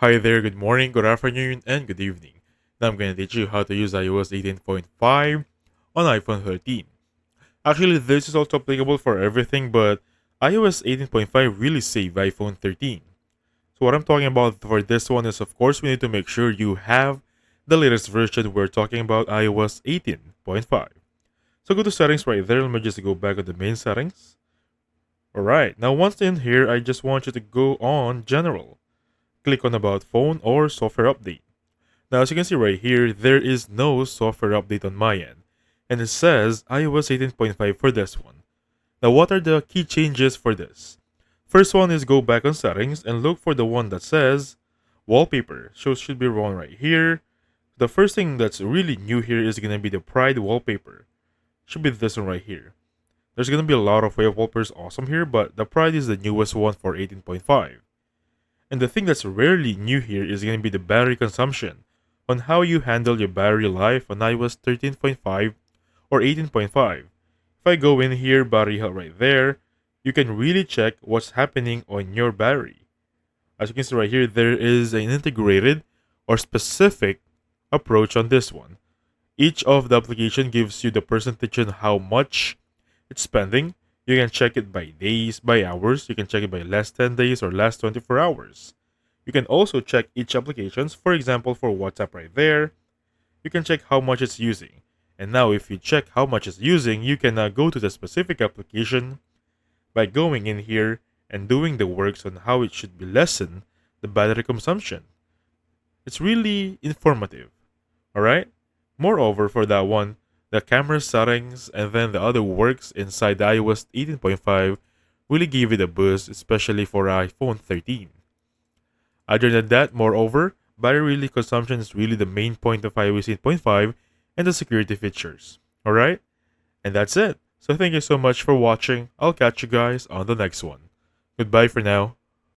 Hi there, good morning, good afternoon, and good evening. Now I'm going to teach you how to use iOS 18.5 on iPhone 13. Actually, this is also applicable for everything, but iOS 18.5 really saved iPhone 13. So what I'm talking about for this one is, of course, we need to make sure you have the latest version. We're talking about iOS 18.5. So go to settings right there. Let me just go back to the main settings. Alright, now once in here, I just want you to go on General. Click on About Phone or Software Update. Now, as you can see right here, there is no software update on my end, and it says iOS 18.5 for this one. Now, what are the key changes for this? First one is go back on settings and look for the one that says wallpaper. So it should be one right here. The first thing that's really new here is going to be the Pride wallpaper. Should be this one right here. There's going to be a lot of wave wallpapers awesome here, but the Pride is the newest one for 18.5. And the thing that's rarely new here is going to be the battery consumption on how you handle your battery life on iOS 13.5 or 18.5. If I go in here, battery health right there, you can really check what's happening on your battery. As you can see right here, there is an integrated or specific approach on this one. Each of the application gives you the percentage on how much it's spending. You can check it by days, by hours. You can check it by last 10 days or last 24 hours. You can also check each applications. For example, for WhatsApp right there, you can check how much it's using. And now if you check how much it's using, you can go to the specific application by going in here and doing the works on how it should be lessen the battery consumption. It's really informative. Alright? Moreover, for that one, the camera settings and then the other works inside the iOS 18.5 really give it a boost, especially for iPhone 13. Other than that, moreover, battery consumption is really the main point of iOS 8.5 and the security features. Alright? And that's it. So thank you so much for watching. I'll catch you guys on the next one. Goodbye for now.